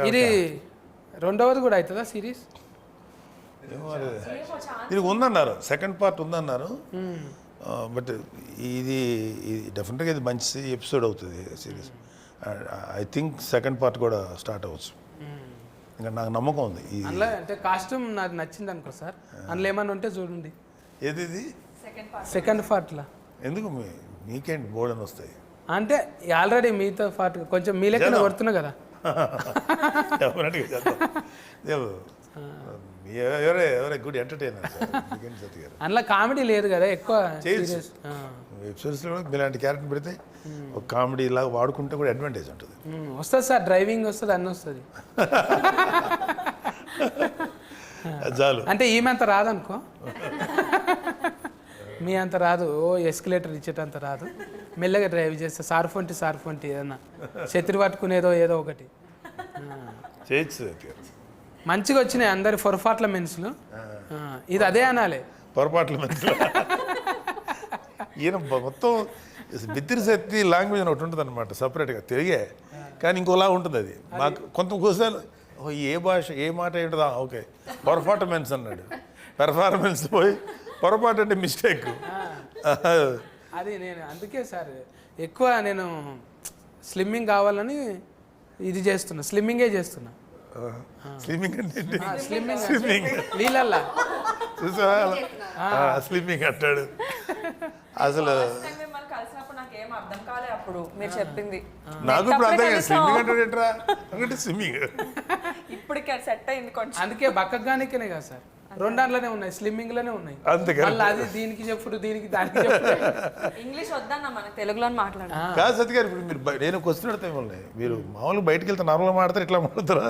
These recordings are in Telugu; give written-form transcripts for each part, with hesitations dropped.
ఇది రెండవది కూడా అవుతుందా సిరీస్? ఇది ఉందన్నారు, సెకండ్ పార్ట్ ఉందన్నారు. బట్ ఇది డెఫినెట్గా ఇది మంచి ఎపిసోడ్ అవుతుంది series. I think second part కూడా స్టార్ట్ అవ్వచ్చు. ఇంకా నాకు నమ్మకం ఉంది. అందులో అంటే కాస్ట్యూమ్ నాకు నచ్చింది అనుకో సార్. అందులో ఏమన్నా ఉంటే చూడండి. ఏది ఇది సెకండ్ పార్ట్లో ఎందుకు మీకేంటి బోర్డు అని వస్తాయి అంటే ఆల్రెడీ మీతో పాటు కొంచెం మీ లెక్కన కొడుతున్నా కదా. డెఫినెట్గా చేద్దాం. ఎవరే గుడ్ ఎంటర్టైనర్ సతీ గారు. అందులో కామెడీ లేదు కదా ఎక్కువ. వెబ్ సిరీస్లో కూడా మీలాంటి క్యారెక్టర్ పెడితే ఒక కామెడీ లాగా వాడుకుంటే కూడా అడ్వాంటేజ్ ఉంటుంది. వస్తుంది సార్, డ్రైవింగ్ వస్తుంది, అన్నీ వస్తుంది. చాలు. అంటే ఈమె అంత రాదనుకో, మీ అంత రాదు. ఓ ఎస్కలేటర్ ఇచ్చేటంత రాదు. మెల్లగా డ్రైవ్ చేస్తే సార్ఫొంటి ఏదన్నా చెత్రి పట్టుకునేదో ఏదో ఒకటి చేయొచ్చు. మంచిగా వచ్చినాయి అందరి పొరపాట్ల మెన్సులు. ఇది అదే అనాలి, పొరపాట్ల మెన్సులు. ఈయన మొత్తం బిత్తిరి శక్తి లాంగ్వేజ్ అని ఒకటి ఉంటుంది అనమాట సపరేట్గా తెలిగే, కానీ ఇంకోలా ఉంటుంది అది. మాకు కొంతకోసారి ఏ భాష ఏ మాట ఏంటదా, ఓకే పర్ఫార్మెన్స్ అన్నాడు, పెర్ఫార్మెన్స్ పోయి పొరపాటు అంటే మిస్టేక్. అది నేను అందుకే సార్ ఎక్కువ నేను స్లిమ్మింగ్ కావాలని ఇది చేస్తున్నా, స్లిమ్మింగే చేస్తున్నా. స్లిమ్మింగ్ అంటే స్లిమ్మింగ్ నీళ్ళల్లా చూసా స్లిమ్మింగ్ అంటాడు అసలు. నాకు ఇప్పుడు అర్థం కాదు స్లిమ్మింగ్ అంటే ఏంట్రా అంటే స్విమ్మింగ్. ఇప్పటికే సెట్ అయింది కొంచెం. అందుకే బక్కగానికనే కదా సార్, రెండాట్లోనే ఉన్నాయి, స్లిమ్మింగ్ లోనే ఉన్నాయి. మళ్ళీ అది దీనికి చెప్పుడు దీనికి దానికి చెప్పుడు. ఇంగ్లీష్ వద్దన్నా మనకు తెలుగులో మాట్లాడు. కాదు సతీ గారు, ఇప్పుడు మీరు నేను క్వశ్చన్ అడితే మిమ్మల్ని మీరు మామూలుగా బయటకు వెళ్తే నార్మల్గా మాడతారు, ఇట్లా మాడతారా?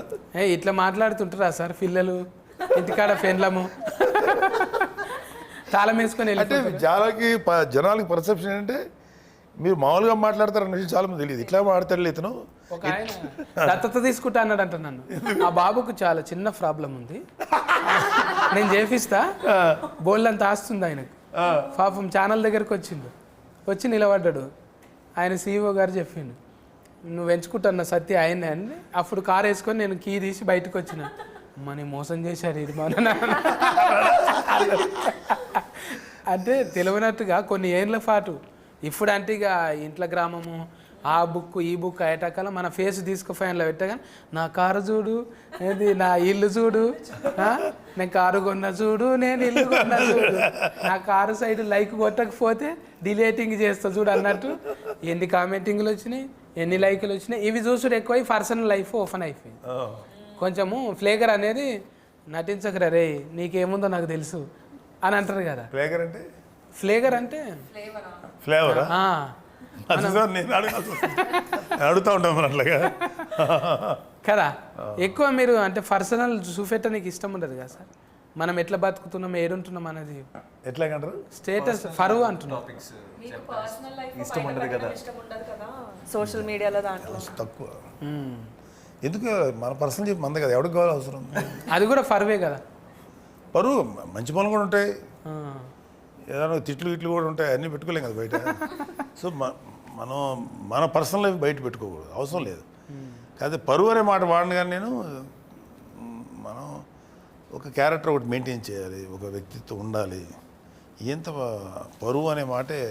ఇట్లా మాట్లాడుతుంటారా సార్ పిల్లలు ఇంటికాడ ఫెన్లము తాళం వేసుకొని అంటే జనాలకి పర్సెప్షన్ ఏంటంటే మీరు మామూలుగా మాట్లాడతారు అన్న విషయం చాలా మంది తెలియదు. ఇట్లా మాడతాడు ఇతను. ఒక ఆయన దత్తత తీసుకుంటా అన్నాడంట నన్ను. ఆ బాబుకు చాలా చిన్న ప్రాబ్లం ఉంది, నేను చేపిస్తా, బోల్డ్ ఆస్తుంది ఆయనకు. పాపం ఛానల్ దగ్గరకు వచ్చి నిలబడ్డాడు. ఆయన CEO గారు చెప్పిండు, నువ్వు ఎంచుకుంటున్న సత్య ఆయనే అని. అప్పుడు కారు వేసుకొని నేను కీ తీసి బయటకు వచ్చిన. మన మోసం చేశారు ఇది మన అంటే తెలియనట్టుగా కొన్ని ఏళ్ళ పాటు. ఇప్పుడు అంటే ఇక ఇంట్లో గ్రామము ఆ బుక్ ఈ బుక్ అయ్యేటకాల మన ఫేస్ తీసుకుపోయినలో పెట్టగా నా కారు చూడు, ఏది నా ఇల్లు చూడు, నేను కారు కొన్న చూడు, నేను ఇల్లు కొన్న చూడు, నా కారు సైడ్ లైక్ కొట్టకపోతే డిలేటింగ్ చేస్తా చూడు అన్నట్టు. ఎన్ని కామెంటింగ్లు వచ్చినాయి, ఎన్ని లైకులు వచ్చినాయి, ఇవి చూసుడు ఎక్కువ. పర్సనల్ లైఫ్ ఓపెన్ అయిపోయింది. కొంచెము ఫ్లేగర్ అనేది నటించకరా రే, నీకేముందో నాకు తెలుసు అని అంటారు కదా. ఫ్లేగర్ అంటే ఫ్లేవరా? నేను అడుగుతా ఉంటాను అట్లాగా కదా. ఎక్కువ మీరు అంటే పర్సనల్ చూపెట్టడానికి ఇష్టం ఉండదు కదా సార్. మనం ఎట్లా బతుకుతున్నాం, ఏడుంటున్నాం అనేది ఎట్లాగంటారు, స్టేటస్ ఫరువు అంటున్నాం. ఇష్టం ఉండదు కదా సోషల్ మీడియాలో, దాంట్లో తక్కువ. ఎందుకు మన పర్సనల్ చెప్పి మంద కదా, ఎవరికి కావాలి అవసరం. అది కూడా ఫరువే కదా. పరువు మంచి పనులు కూడా ఉంటాయి, ఏదైనా తిట్లు కూడా ఉంటాయి, అన్నీ పెట్టుకోలేం కదా బయట. సో మనం మన పర్సనల్ లైఫ్ బయట పెట్టుకోకూడదు, అవసరం లేదు. కాకపోతే పరువు అనే మాట వాడిన కానీ నేను మనం ఒక క్యారెక్టర్ ఒకటి మెయింటైన్ చేయాలి, ఒక వ్యక్తిత్వం ఉండాలి. ఎంత పరువు అనే మాటే